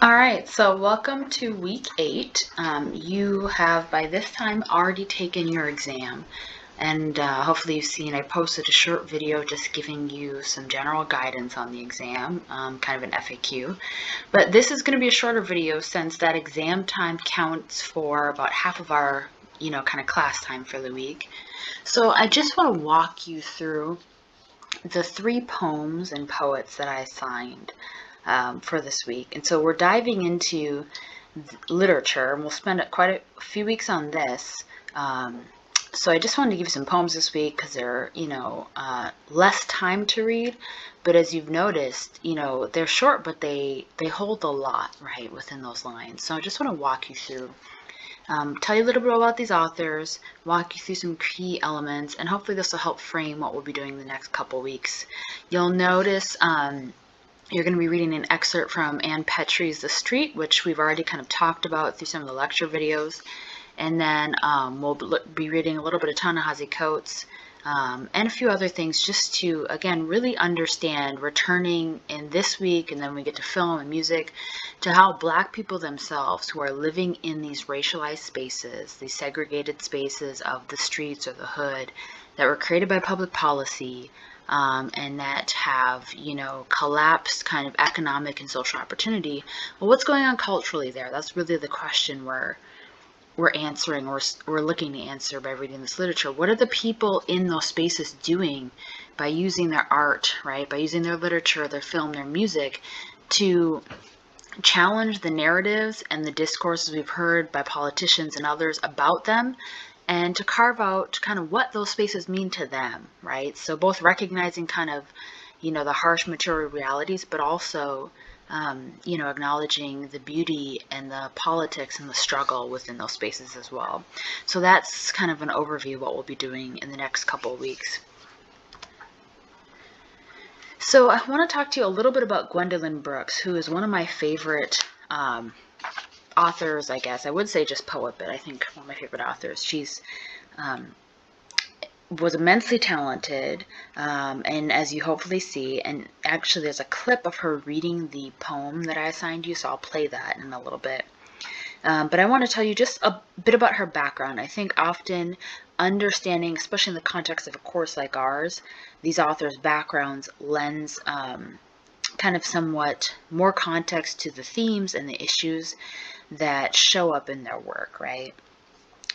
All right, so welcome to week 8. You have by this time already taken your exam, and hopefully you've seen I posted a short video just giving you some general guidance on the exam, kind of an FAQ. But this is going to be a shorter video since that exam time counts for about half of our, kind of class time for the week. So I just want to walk you through the 3 poems and poets that I assigned for this week. And so we're diving into literature, and we'll spend quite a few weeks on this. So I just wanted to give you some poems this week because they're, less time to read. But as you've noticed, they're short, but they hold a lot, right, within those lines. So I just want to walk you through. Tell you a little bit about these authors, walk you through some key elements, and hopefully this will help frame what we'll be doing the next couple weeks. You'll notice you're going to be reading an excerpt from Ann Petrie's The Street, which we've already kind of talked about through some of the lecture videos. And then we'll be reading a little bit of Ta-Nehisi Coates and a few other things just to, again, really understand, returning in this week, and then we get to film and music, to how Black people themselves who are living in these racialized spaces, these segregated spaces of the streets or the hood that were created by public policy, and that have, collapsed kind of economic and social opportunity. Well, what's going on culturally there? That's really the question we're answering, or we're looking to answer by reading this literature. What are the people in those spaces doing by using their art, right? By using their literature, their film, their music to challenge the narratives and the discourses we've heard by politicians and others about them, and to carve out kind of what those spaces mean to them, right? So both recognizing kind of, the harsh material realities, but also, acknowledging the beauty and the politics and the struggle within those spaces as well. So that's kind of an overview of what we'll be doing in the next couple of weeks. So I want to talk to you a little bit about Gwendolyn Brooks, who is one of my favorite authors, I guess. I would say just poet, but I think one of my favorite authors. She's was immensely talented, and as you hopefully see, and actually there's a clip of her reading the poem that I assigned you, so I'll play that in a little bit. But I want to tell you just a bit about her background. I think often understanding, especially in the context of a course like ours, these authors' backgrounds lends kind of somewhat more context to the themes and the issues that show up in their work, right?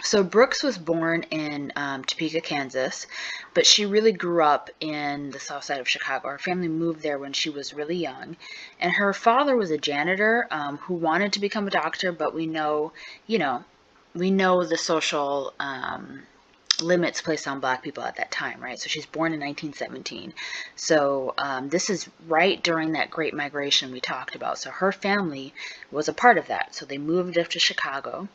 So Brooks was born in Topeka, Kansas, but she really grew up in the south side of Chicago. Her family moved there when she was really young, and her father was a janitor who wanted to become a doctor, but we know the social limits placed on Black people at that time, right? So she's born in 1917. So this is right during that Great Migration we talked about. So her family was a part of that. So they moved up to Chicago.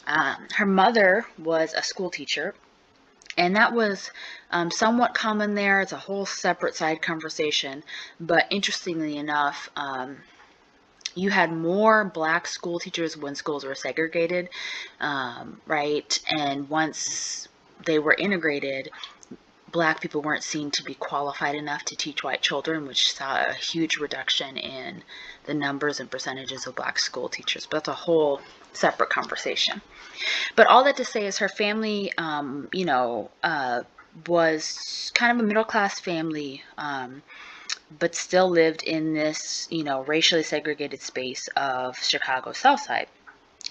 Her mother was a school teacher, and that was somewhat common there. It's a whole separate side conversation. But interestingly enough, you had more Black school teachers when schools were segregated, right? And once they were integrated, Black people weren't seen to be qualified enough to teach white children, which saw a huge reduction in the numbers and percentages of Black school teachers. But that's a whole separate conversation. But all that to say is her family, was kind of a middle-class family, but still lived in this, racially segregated space of Chicago's South Side.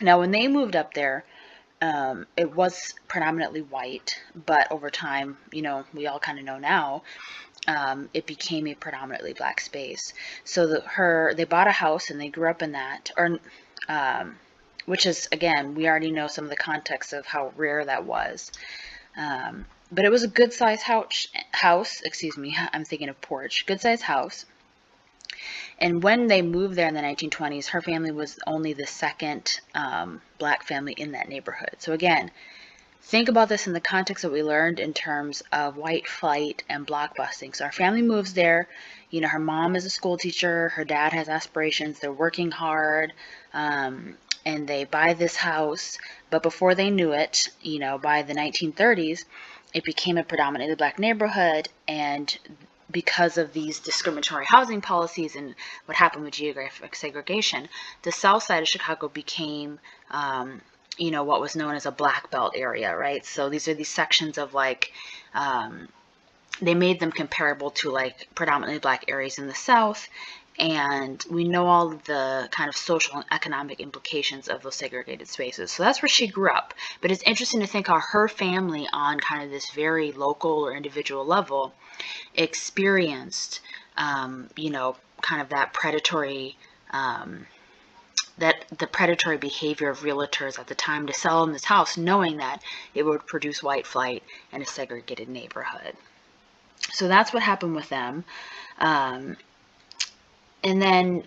Now, when they moved up there, it was predominantly white, but over time, we all kind of know now, it became a predominantly Black space. So they bought a house and they grew up in that, which is, again, we already know some of the context of how rare that was. But it was a good-sized house. Excuse me, I'm thinking of porch. Good-sized house. And when they moved there in the 1920s, her family was only the second Black family in that neighborhood. So again, think about this in the context that we learned in terms of white flight and blockbusting. So our family moves there. Her mom is a school teacher. Her dad has aspirations. They're working hard. And they buy this house. But before they knew it, by the 1930s, it became a predominantly Black neighborhood. And because of these discriminatory housing policies and what happened with geographic segregation, the south side of Chicago became, what was known as a black belt area, right? So these are these sections of they made them comparable to like predominantly black areas in the South. And we know all of the kind of social and economic implications of those segregated spaces. So that's where she grew up. But it's interesting to think how her family, on kind of this very local or individual level, experienced, kind of that predatory, the predatory behavior of realtors at the time to sell them this house, knowing that it would produce white flight in a segregated neighborhood. So that's what happened with them. And then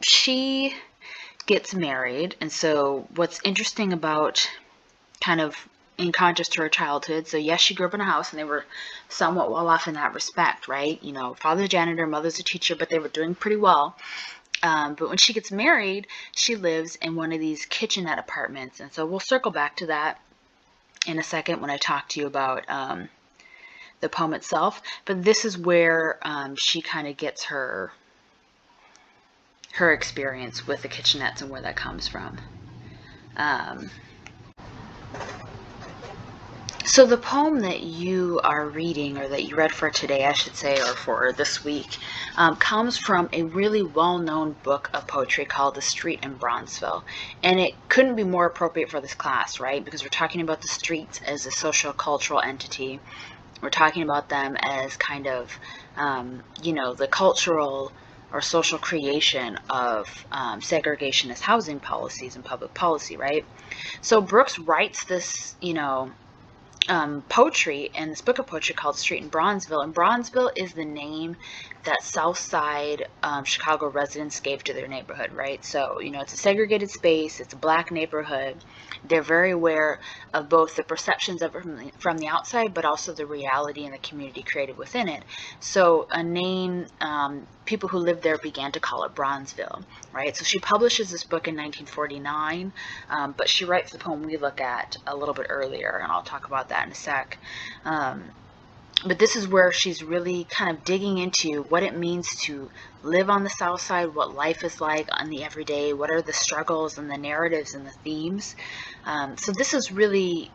she gets married. And so what's interesting about kind of in contrast to her childhood, so yes, she grew up in a house and they were somewhat well off in that respect, right? Father's a janitor, mother's a teacher, but they were doing pretty well. But when she gets married, she lives in one of these kitchenette apartments. And so we'll circle back to that in a second when I talk to you about the poem itself. But this is where she kind of gets her experience with the kitchenettes and where that comes from. So the poem that you are reading, or that you read for today, I should say, or for this week, comes from a really well-known book of poetry called The Street in Bronzeville. And it couldn't be more appropriate for this class, right? Because we're talking about the streets as a social-cultural entity. We're talking about them as kind of, the cultural or social creation of segregationist housing policies and public policy, right? So Brooks writes this, poetry in this book of poetry called Street in Bronzeville. And Bronzeville is the name that South Side Chicago residents gave to their neighborhood, right? So, it's a segregated space. It's a black neighborhood. They're very aware of both the perceptions of it from the outside, but also the reality and the community created within it. So a name, people who lived there began to call it Bronzeville, right? So she publishes this book in 1949, but she writes the poem we look at a little bit earlier, and I'll talk about that in a sec. But this is where she's really kind of digging into what it means to live on the South Side, what life is like on the everyday, what are the struggles and the narratives and the themes. So this is really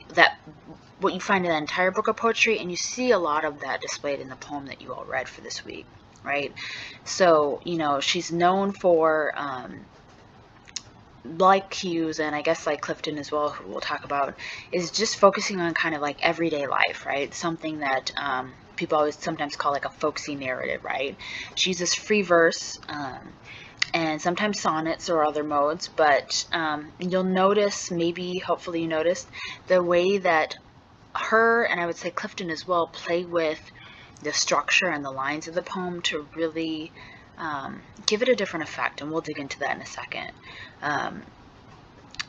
what you find in the entire book of poetry, and you see a lot of that displayed in the poem that you all read for this week, right? So, she's known for, like Hughes, and I guess like Clifton as well, who we'll talk about, is just focusing on kind of like everyday life, right? Something that people always sometimes call like a folksy narrative, right? She uses free verse and sometimes sonnets or other modes, but you'll notice, hopefully you noticed, the way that her, and I would say Clifton as well, play with the structure and the lines of the poem to really give it a different effect, and we'll dig into that in a second.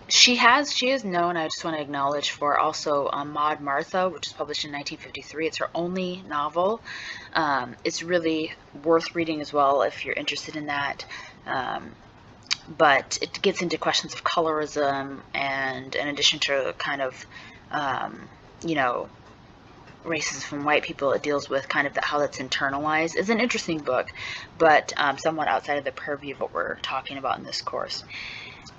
She is known, I just want to acknowledge, for also Maud Martha, which was published in 1953. It's her only novel. It's really worth reading as well if you're interested in that. But it gets into questions of colorism, and in addition to kind of, racism from white people, it deals with kind of how that's internalized. It's an interesting book, but somewhat outside of the purview of what we're talking about in this course.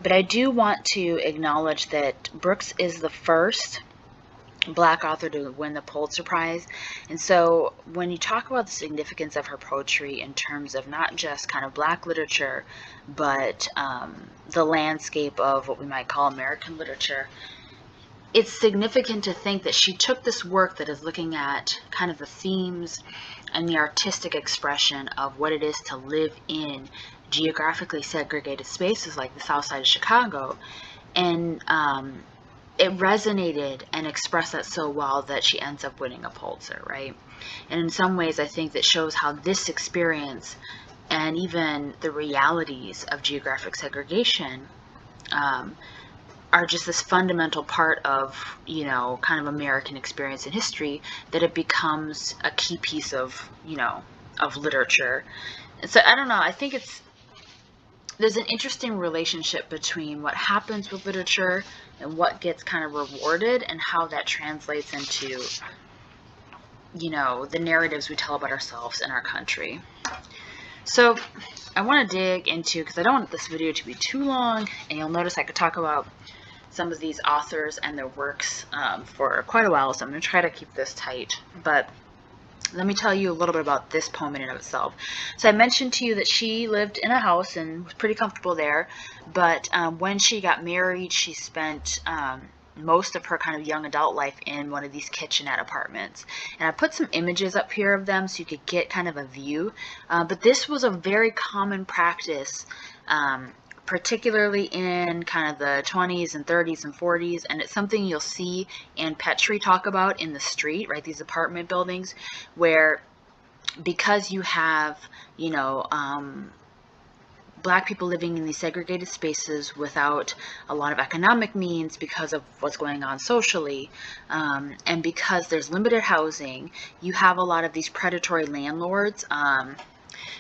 But I do want to acknowledge that Brooks is the first Black author to win the Pulitzer Prize. And so when you talk about the significance of her poetry in terms of not just kind of Black literature, but the landscape of what we might call American literature, it's significant to think that she took this work that is looking at kind of the themes and the artistic expression of what it is to live in geographically segregated spaces like the South Side of Chicago, and it resonated and expressed that so well that she ends up winning a Pulitzer, right? And in some ways, I think that shows how this experience and even the realities of geographic segregation are just this fundamental part of, kind of American experience and history, that it becomes a key piece of, of literature. And so I don't know, I think there's an interesting relationship between what happens with literature and what gets kind of rewarded, and how that translates into the narratives we tell about ourselves and our country. So I want to dig into, because I don't want this video to be too long, and you'll notice I could talk about some of these authors and their works for quite a while, so I'm going to try to keep this tight. But let me tell you a little bit about this poem in and of itself. So I mentioned to you that she lived in a house and was pretty comfortable there, but when she got married, she spent most of her kind of young adult life in one of these kitchenette apartments. And I put some images up here of them so you could get kind of a view. But this was a very common practice, particularly in kind of the 20s and 30s and 40s, and it's something you'll see Ann Petrie talk about in The Street, right? These apartment buildings where, because you have, Black people living in these segregated spaces without a lot of economic means because of what's going on socially, and because there's limited housing, you have a lot of these predatory landlords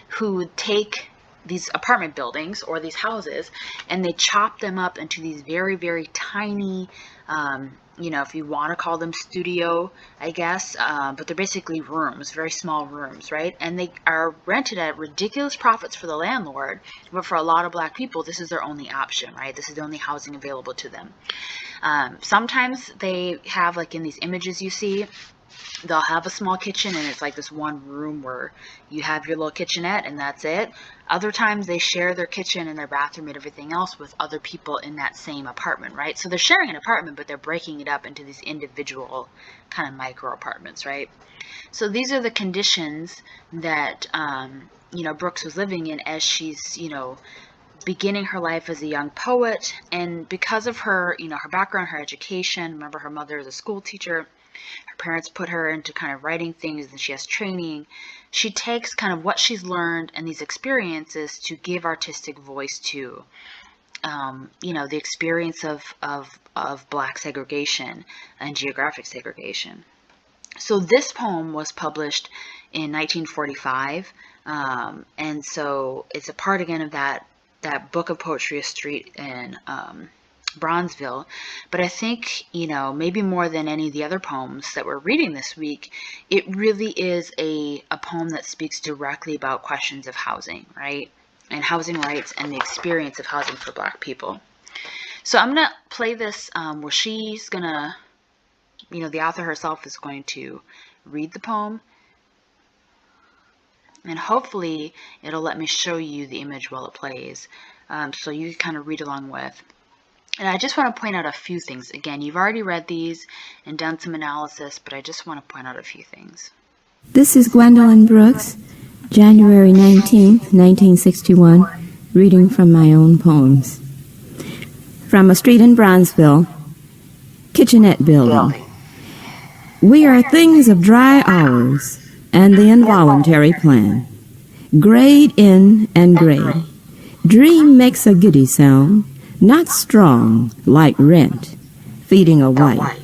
who take these apartment buildings or these houses and they chop them up into these very, very tiny, if you want to call them studio, I guess, but they're basically rooms, very small rooms, right? And they are rented at ridiculous profits for the landlord, but for a lot of Black people, this is their only option, right? This is the only housing available to them. Sometimes they have, like in these images you see, they'll have a small kitchen and it's like this one room where you have your little kitchenette and that's it. Other times they share their kitchen and their bathroom and everything else with other people in that same apartment, right? So they're sharing an apartment, but they're breaking it up into these individual kind of micro apartments, right? So these are the conditions that, Brooks was living in as she's, beginning her life as a young poet. And because of her, her background, her education, remember her mother is a school teacher, her parents put her into kind of writing things and she has training. She takes kind of what she's learned and these experiences to give artistic voice to, the experience of Black segregation and geographic segregation. So this poem was published in 1945, and so it's a part again of that book of poetry, A Street in Bronzeville. But I think, maybe more than any of the other poems that we're reading this week, it really is a poem that speaks directly about questions of housing, right? And housing rights and the experience of housing for Black people. So I'm going to play this where she's going to, the author herself is going to read the poem. And hopefully it'll let me show you the image while it plays, so you can kind of read along with. And I just want to point out a few things. Again, you've already read these and done some analysis, but I just want to point out a few things. This is Gwendolyn Brooks, January 19th, 1961, reading from my own poems. From A Street in Bronzeville, Kitchenette Building. We are things of dry hours and the involuntary plan. Grade in and grade. Dream makes a giddy sound, not strong like rent, feeding a wife,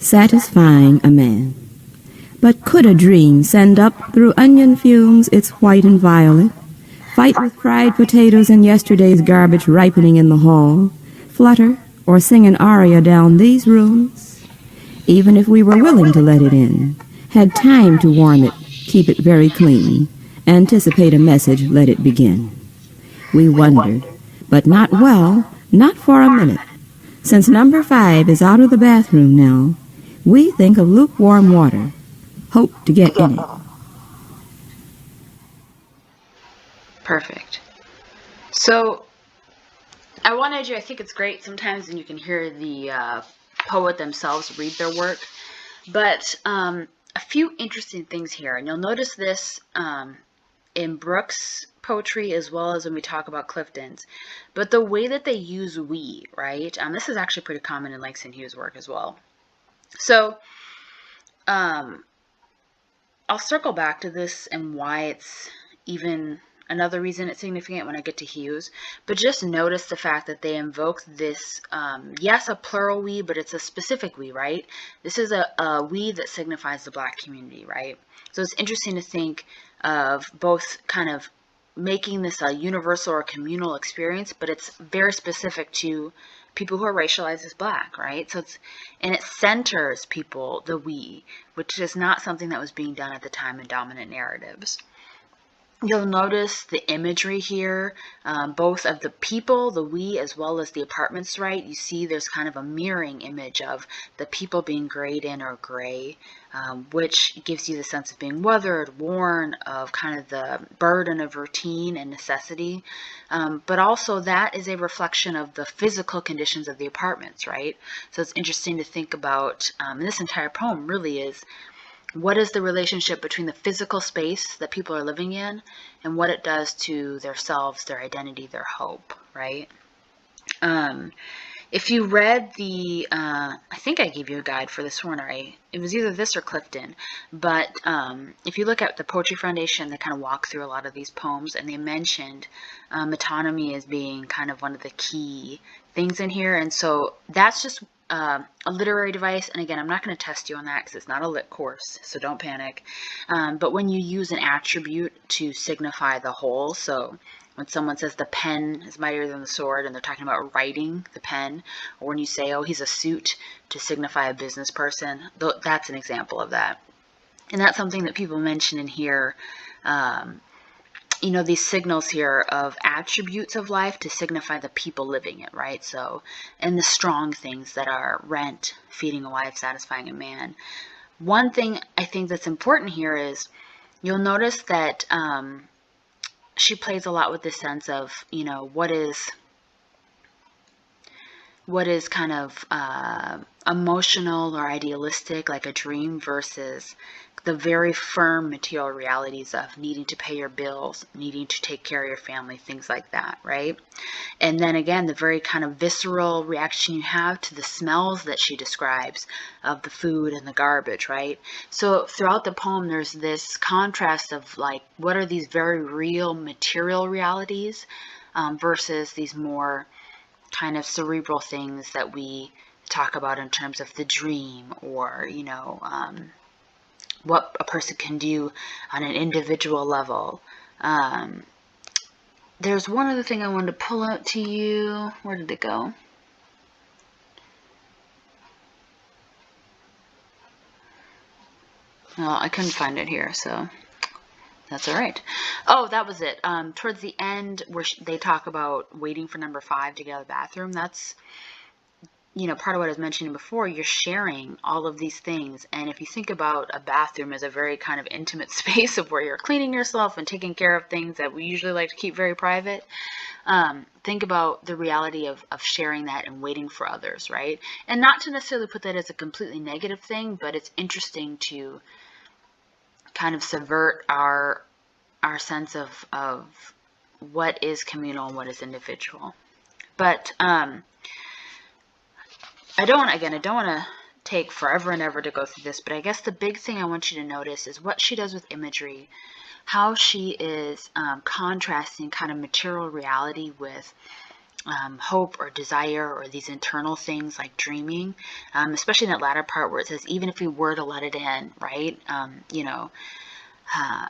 satisfying a man. But could a dream send up through onion fumes its white and violet, fight with fried potatoes and yesterday's garbage ripening in the hall, flutter or sing an aria down these rooms? Even if we were willing to let it in, had time to warm it, keep it very clean, anticipate a message, let it begin. We wondered, but not well, not for a minute. Since number 5 is out of the bathroom now, we think of lukewarm water, hope to get in it. Perfect. So I wanted you, I think it's great sometimes when you can hear the poet themselves read their work, but a few interesting things here, and you'll notice this in Brooks' poetry as well as when we talk about Clifton's, but the way that they use we, right? This is actually pretty common in Langston Hughes' work as well. So I'll circle back to this and why it's even another reason it's significant when I get to Hughes, but just notice the fact that they invoke this, yes, a plural we, but it's a specific we, right? This is a we that signifies the Black community, right? So it's interesting to think of both kind of making this a universal or communal experience, but it's very specific to people who are racialized as Black, right? So it centers people, the we, which is not something that was being done at the time in dominant narratives. You'll notice the imagery here, both of the people, the we, as well as the apartments, right? You see there's kind of a mirroring image of the people being grayed in or gray, which gives you the sense of being weathered, worn, of kind of the burden of routine and necessity. But also that is a reflection of the physical conditions of the apartments, right? So it's interesting to think about, and this entire poem really is, what is the relationship between the physical space that people are living in and what it does to their selves, their identity, their hope, right? If you read the, I think I gave you a guide for this one, or it was either this or Clifton, but if you look at the Poetry Foundation, they kind of walk through a lot of these poems, and they mentioned metonymy as being kind of one of the key things in here, and so that's just a literary device, and again, I'm not going to test you on that because it's not a lit course, so don't panic, but when you use an attribute to signify the whole, so when someone says the pen is mightier than the sword and they're talking about writing the pen, or when you say, oh, he's a suit to signify a business person, that's an example of that. And that's something that people mention in here, these signals here of attributes of life to signify the people living it, right? So, and the strong things that are rent, feeding a wife, satisfying a man. One thing I think that's important here is you'll notice that she plays a lot with this sense of, what is kind of emotional or idealistic, like a dream, versus the very firm material realities of needing to pay your bills, needing to take care of your family, things like that, right? And then again, the very kind of visceral reaction you have to the smells that she describes of the food and the garbage, right? So throughout the poem, there's this contrast of like, what are these very real material realities versus these more kind of cerebral things that we talk about in terms of the dream, or what a person can do on an individual level. There's one other thing I wanted to pull out to you. Where did it go? Well, I couldn't find it here, so that's all right. Oh, that was it. Towards the end, where they talk about waiting for number 5 to get out of the bathroom, that's, part of what I was mentioning before. You're sharing all of these things, and if you think about a bathroom as a very kind of intimate space of where you're cleaning yourself and taking care of things that we usually like to keep very private, think about the reality of sharing that and waiting for others, right? And not to necessarily put that as a completely negative thing, but it's interesting to kind of subvert our sense of what is communal and what is individual. But I don't want to take forever and ever to go through this, but I guess the big thing I want you to notice is what she does with imagery, how she is contrasting kind of material reality with hope or desire, or these internal things like dreaming, especially in that latter part where it says, even if we were to let it in, right?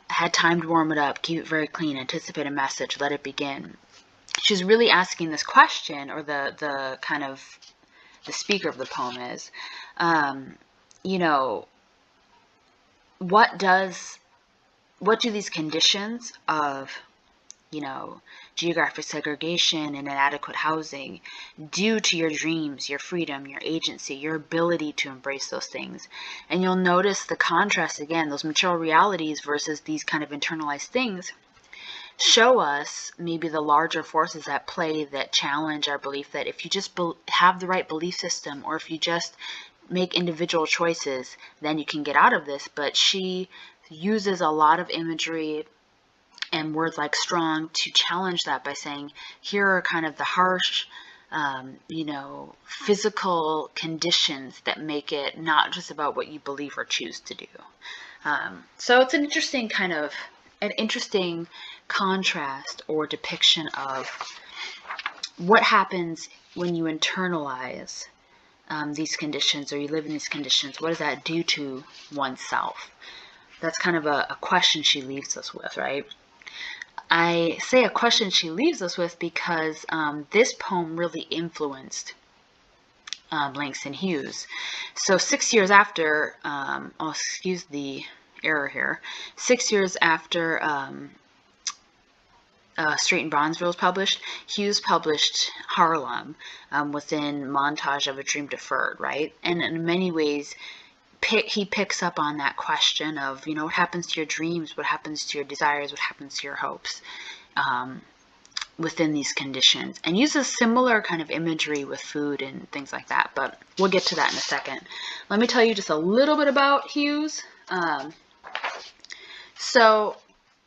Had time to warm it up, keep it very clean, anticipate a message, let it begin. She's really asking this question, or the kind of the speaker of the poem is, what do these conditions of, geographic segregation and inadequate housing do to your dreams, your freedom, your agency, your ability to embrace those things? And you'll notice the contrast again, those material realities versus these kind of internalized things show us maybe the larger forces at play that challenge our belief that if you just have the right belief system, or if you just make individual choices, then you can get out of this. But she uses a lot of imagery and words like strong to challenge that by saying, here are kind of the harsh, physical conditions that make it not just about what you believe or choose to do. So it's an interesting contrast or depiction of what happens when you internalize these conditions, or you live in these conditions. What does that do to oneself? That's kind of a question she leaves us with, right? I say a question she leaves us with because this poem really influenced Langston Hughes. So 6 years after, oh, excuse the error here, 6 years after Street in Bronzeville was published, Hughes published Harlem within Montage of a Dream Deferred, right? And in many ways, he picks up on that question of, what happens to your dreams, what happens to your desires, what happens to your hopes within these conditions, and uses similar kind of imagery with food and things like that, but we'll get to that in a second. Let me tell you just a little bit about Hughes. So,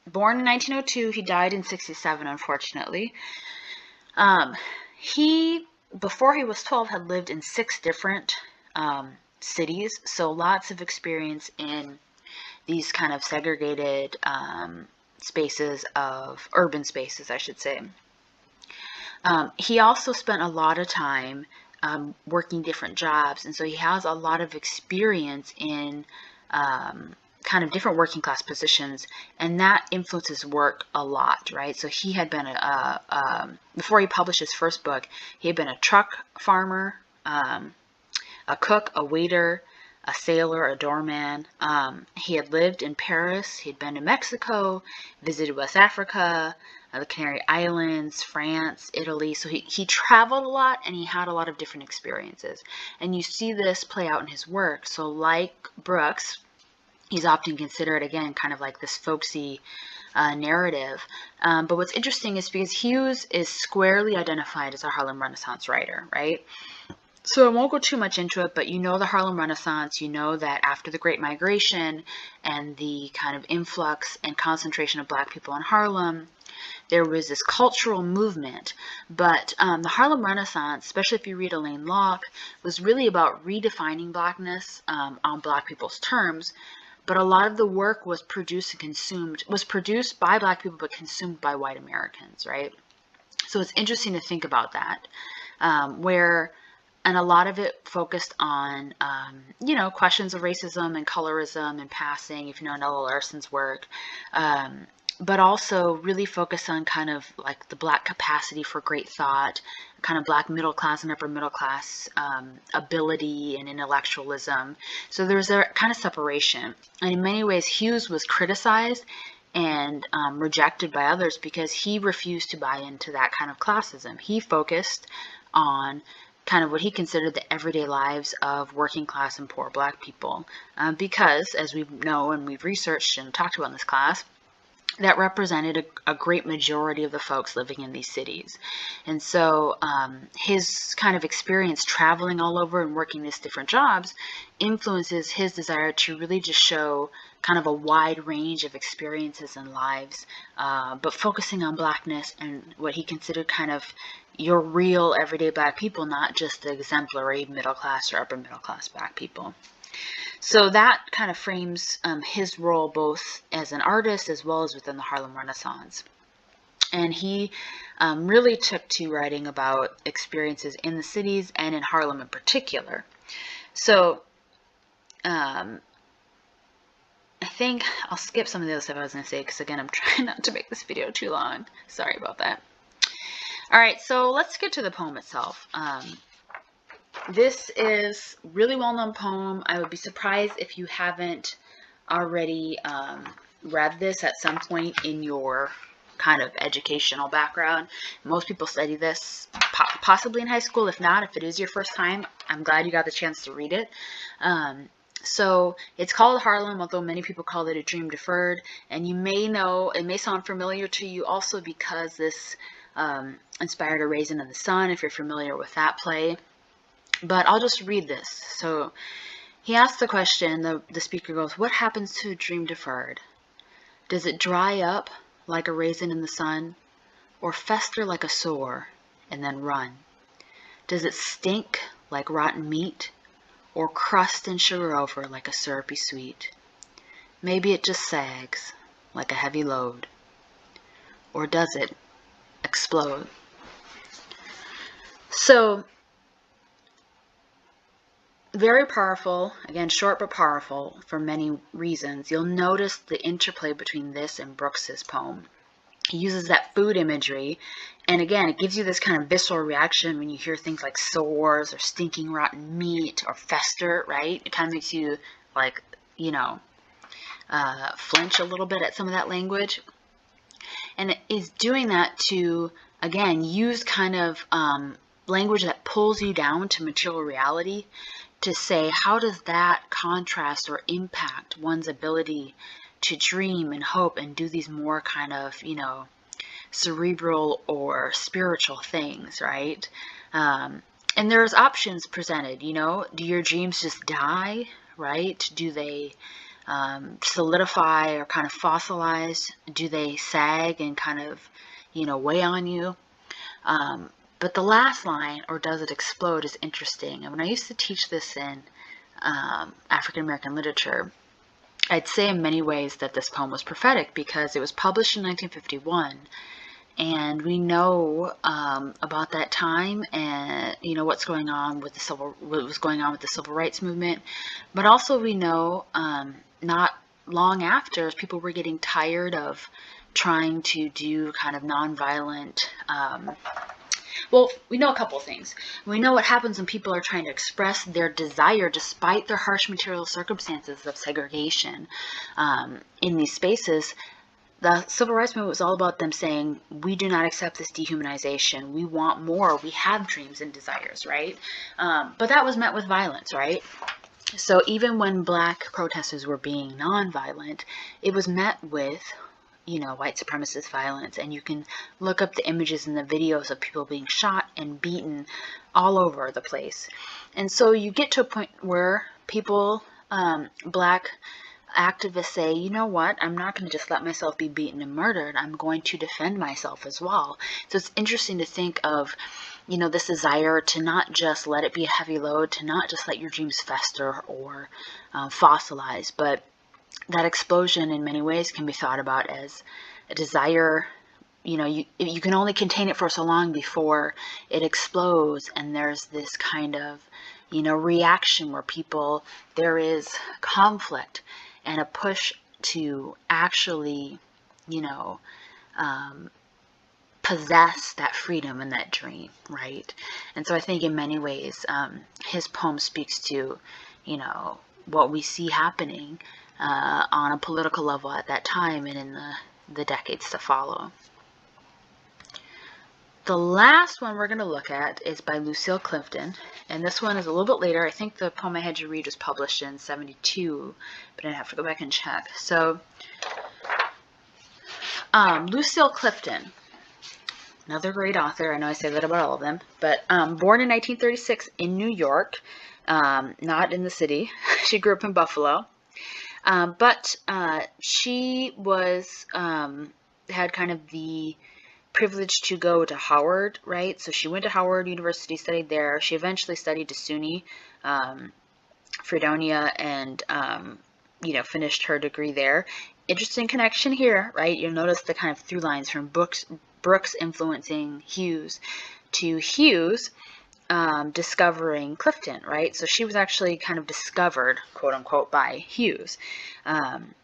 born in 1902, he died in 1967, unfortunately. He, before he was 12, had lived in 6 different cities, so lots of experience in these kind of segregated spaces of urban spaces, I should say. He also spent a lot of time working different jobs, and so he has a lot of experience in kind of different working class positions, and that influences work a lot, right? So he had been before he published his first book, he had been a truck farmer, a cook, a waiter, a sailor, a doorman. He had lived in Paris, he'd been to Mexico, visited West Africa, the Canary Islands, France, Italy. So he traveled a lot, and he had a lot of different experiences. And you see this play out in his work. So like Brooks, he's often considered, again, kind of like this folksy narrative. But what's interesting is because Hughes is squarely identified as a Harlem Renaissance writer, right? So I won't go too much into it, but the Harlem Renaissance, that after the Great Migration and the kind of influx and concentration of Black people in Harlem, there was this cultural movement. But the Harlem Renaissance, especially if you read Elaine Locke, was really about redefining Blackness on Black people's terms. But a lot of the work was produced by Black people, but consumed by white Americans, right? So it's interesting to think about that, and a lot of it focused on, questions of racism and colorism and passing, if you know Nella Larson's work, but also really focused on kind of like the Black capacity for great thought, kind of Black middle class and upper middle class ability and intellectualism. So there's a kind of separation. And in many ways, Hughes was criticized and rejected by others because he refused to buy into that kind of classism. He focused on kind of what he considered the everyday lives of working class and poor Black people, because, as we know and we've researched and talked about in this class, that represented a great majority of the folks living in these cities. And so his kind of experience traveling all over and working these different jobs influences his desire to really just show kind of a wide range of experiences and lives, but focusing on Blackness and what he considered kind of your real everyday Black people, not just the exemplary middle class or upper middle class Black people. So that kind of frames his role both as an artist as well as within the Harlem Renaissance. And he really took to writing about experiences in the cities and in Harlem in particular. So I think I'll skip some of the other stuff I was going to say because, again, I'm trying not to make this video too long. Sorry about that. All right, so let's get to the poem itself. This is a really well-known poem. I would be surprised if you haven't already read this at some point in your kind of educational background. Most people study this possibly in high school. If not, if it is your first time, I'm glad you got the chance to read it. So it's called Harlem, although many people call it A Dream Deferred. And you may know, it may sound familiar to you also because this inspired A Raisin in the Sun, if you're familiar with that play. But I'll just read this. So he asks the question, the speaker goes, "What happens to a dream deferred? Does it dry up like a raisin in the sun, or fester like a sore and then run? Does it stink like rotten meat, or crust and sugar over like a syrupy sweet? Maybe it just sags like a heavy load. Or does it explode?" So very powerful, again, short but powerful for many reasons. You'll notice the interplay between this and Brooks's poem. He uses that food imagery, and again, it gives you this kind of visceral reaction when you hear things like sores or stinking rotten meat or fester, right? It kind of makes you like, flinch a little bit at some of that language. And it is doing that to, again, use kind of language that pulls you down to material reality to say, how does that contrast or impact one's ability to dream and hope and do these more kind of, cerebral or spiritual things, right? And there's options presented, do your dreams just die, right? Do they solidify or kind of fossilize? Do they sag and kind of, weigh on you? But the last line, or does it explode, is interesting. And when I used to teach this in African American literature, I'd say in many ways that this poem was prophetic because it was published in 1951. And we know about that time and what was going on with the civil rights movement, but also we know not long after, people were getting tired of trying to do kind of nonviolent. Well, we know a couple things. We know what happens when people are trying to express their desire despite their harsh material circumstances of segregation in these spaces. The civil rights movement was all about them saying, we do not accept this dehumanization. We want more. We have dreams and desires, right? But that was met with violence, right? So even when Black protesters were being nonviolent, it was met with, white supremacist violence. And you can look up the images and the videos of people being shot and beaten all over the place. And so you get to a point where people, Black activists say, you know what, I'm not going to just let myself be beaten and murdered. I'm going to defend myself as well. So it's interesting to think of, this desire to not just let it be a heavy load, to not just let your dreams fester or fossilize, but that explosion in many ways can be thought about as a desire. You can only contain it for so long before it explodes, and there's this kind of, reaction where there is conflict and a push to actually, possess that freedom and that dream, right? And so I think in many ways, his poem speaks to, what we see happening on a political level at that time and in the decades to follow. The last one we're going to look at is by Lucille Clifton, and this one is a little bit later. I think the poem I had you read was published in 1972, but I have to go back and check. So, Lucille Clifton, another great author. I know I say that about all of them, but born in 1936 in New York, not in the city. She grew up in Buffalo, but she had kind of the privilege to go to Howard, right? So she went to Howard University, studied there. She eventually studied to SUNY, Fredonia, and finished her degree there. Interesting connection here, right? You'll notice the kind of through lines from Brooks influencing Hughes to Hughes discovering Clifton, right? So she was actually kind of discovered, quote unquote, by Hughes. And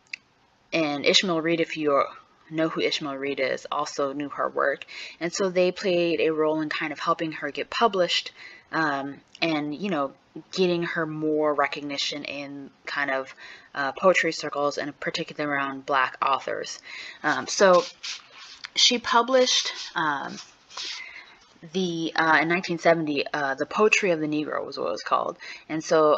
Ishmael Reed, if you know who Ishmael Reed is, also knew her work. And so they played a role in kind of helping her get published and, getting her more recognition in kind of poetry circles, and particularly around Black authors. So she published in 1970, The Poetry of the Negro was what it was called. And so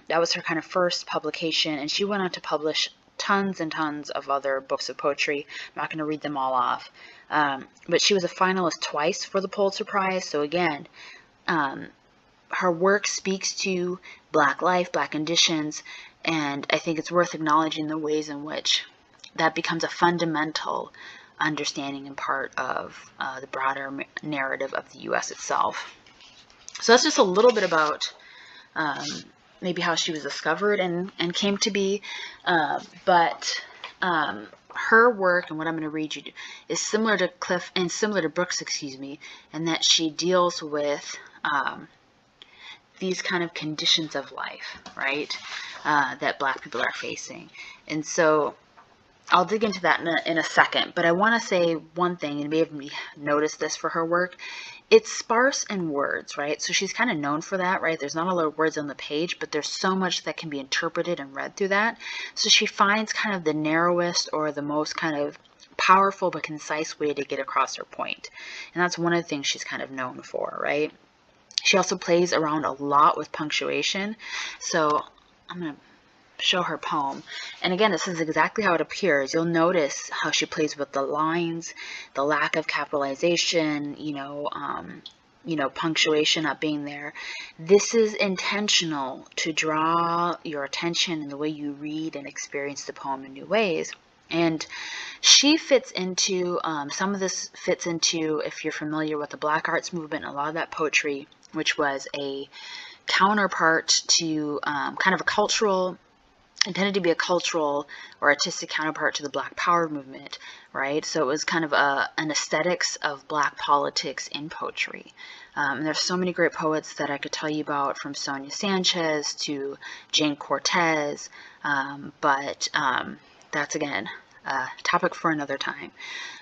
that was her kind of first publication, and she went on to publish tons and tons of other books of poetry. I'm not going to read them all off. But she was a finalist twice for the Pulitzer Prize. So again, her work speaks to Black life, Black conditions, and I think it's worth acknowledging the ways in which that becomes a fundamental understanding and part of the broader narrative of the U.S. itself. So that's just a little bit about maybe how she was discovered and came to be, but her work and what I'm going to read you is similar to Brooks, and that she deals with these kind of conditions of life, right, that Black people are facing. And so I'll dig into that in a second, but I want to say one thing, and you may have noticed this for her work. It's sparse in words, right? So she's kind of known for that, right? There's not a lot of words on the page, but there's so much that can be interpreted and read through that. So she finds kind of the narrowest or the most kind of powerful but concise way to get across her point. And that's one of the things she's kind of known for, right? She also plays around a lot with punctuation. So I'm going to show her poem. And again, this is exactly how it appears. You'll notice how she plays with the lines, the lack of capitalization, punctuation not being there. This is intentional to draw your attention in the way you read and experience the poem in new ways. And she fits into, some of this fits into, if you're familiar with the Black Arts movement, a lot of that poetry, which was a counterpart to kind of a cultural, intended to be a cultural or artistic counterpart to the Black Power movement, right? So it was kind of an aesthetics of Black politics in poetry. And there's so many great poets that I could tell you about, from Sonia Sanchez to Jane Cortez, but that's, again, a topic for another time.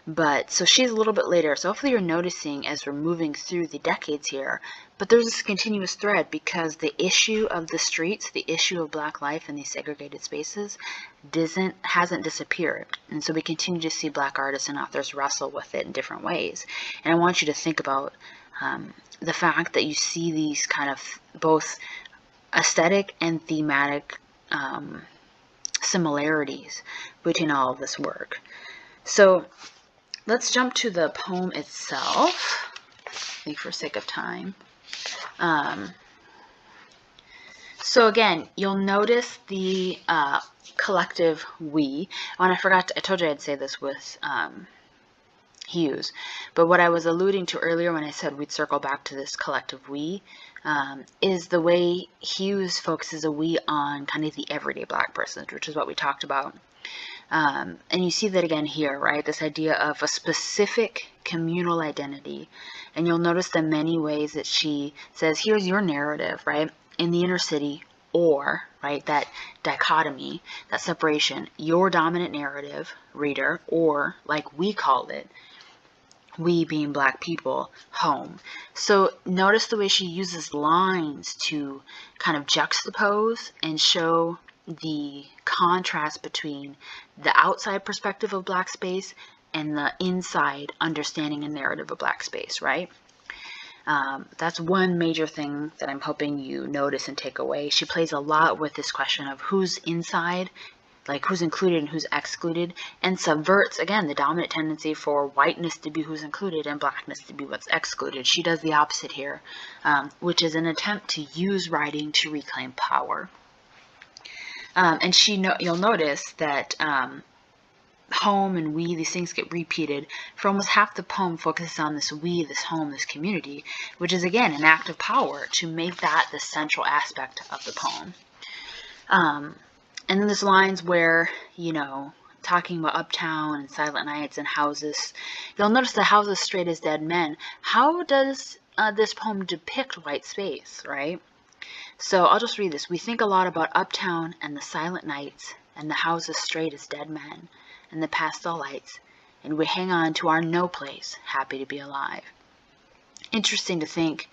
But so she's a little bit later, so hopefully you're noticing as we're moving through the decades here, but there's this continuous thread, because the issue of the streets, the issue of Black life in these segregated spaces hasn't disappeared. And so we continue to see Black artists and authors wrestle with it in different ways. And I want you to think about the fact that you see these kind of both aesthetic and thematic similarities between all of this work. So let's jump to the poem itself, I think, for sake of time. So again, you'll notice the collective we. When I told you I'd say this with Hughes, but what I was alluding to earlier when I said we'd circle back to this collective we, is the way Hughes focuses a we on kind of the everyday Black person, which is what we talked about. And you see that again here, right? This idea of a specific communal identity. And you'll notice the many ways that she says, here's your narrative, right? In the inner city, or, right, that dichotomy, that separation, your dominant narrative, reader, or, like we called it, we being Black people, home. So notice the way she uses lines to kind of juxtapose and show the contrast between the outside perspective of Black space and the inside understanding and narrative of Black space, right? That's one major thing that I'm hoping you notice and take away. She plays a lot with this question of who's inside, like who's included and who's excluded, and subverts, again, the dominant tendency for whiteness to be who's included and Blackness to be what's excluded. She does the opposite here, which is an attempt to use writing to reclaim power. And you'll notice that home and we, these things get repeated. For almost half the poem focuses on this we, this home, this community, which is, again, an act of power to make that the central aspect of the poem. And then there's lines where, talking about uptown and silent nights and houses. You'll notice the houses straight as dead men. How does this poem depict white space, right? So I'll just read this. We think a lot about uptown and the silent nights and the houses straight as dead men and the pastel lights, and we hang on to our no place, happy to be alive. Interesting to think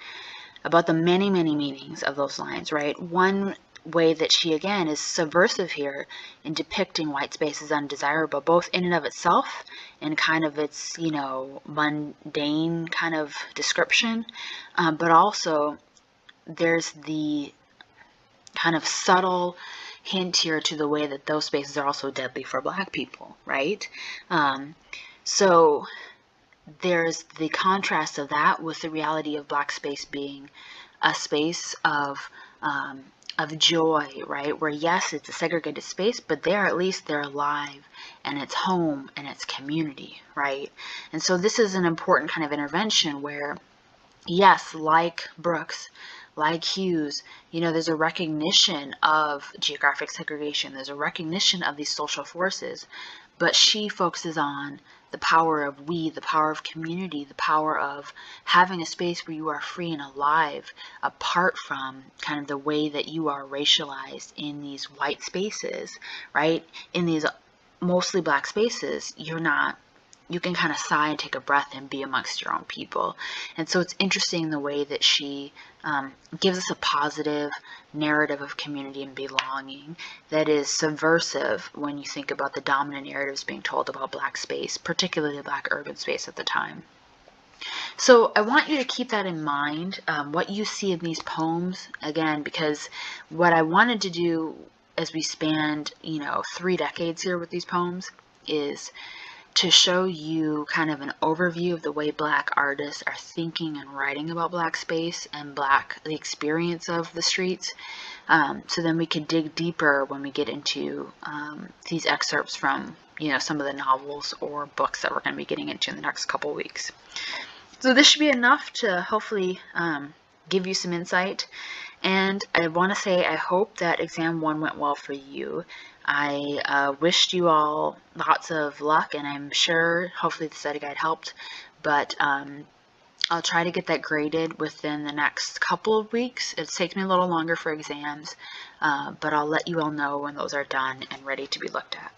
about the many, many meanings of those lines, right? One way that she, again, is subversive here in depicting white space as undesirable, both in and of itself and kind of its, mundane kind of description, but also there's the kind of subtle hint here to the way that those spaces are also deadly for Black people, right? So there's the contrast of that with the reality of Black space being a space of joy, right? Where, yes, it's a segregated space, but there at least they're alive and it's home and it's community, right? And so this is an important kind of intervention where, yes, like Brooks, like Hughes, there's a recognition of geographic segregation. There's a recognition of these social forces, but she focuses on the power of we, the power of community, the power of having a space where you are free and alive, apart from kind of the way that you are racialized in these white spaces, right? In these mostly Black spaces, you can kind of sigh and take a breath and be amongst your own people. And so it's interesting the way that she gives us a positive narrative of community and belonging that is subversive when you think about the dominant narratives being told about Black space, particularly Black urban space at the time. So I want you to keep that in mind, what you see in these poems, again, because what I wanted to do as we spanned, 3 decades here with these poems is to show you kind of an overview of the way Black artists are thinking and writing about Black space and the experience of the streets. So then we can dig deeper when we get into these excerpts from, some of the novels or books that we're going to be getting into in the next couple weeks. So this should be enough to hopefully give you some insight. And I want to say I hope that exam 1 went well for you. I wished you all lots of luck, and I'm sure hopefully the study guide helped, but I'll try to get that graded within the next couple of weeks. It takes me a little longer for exams, but I'll let you all know when those are done and ready to be looked at.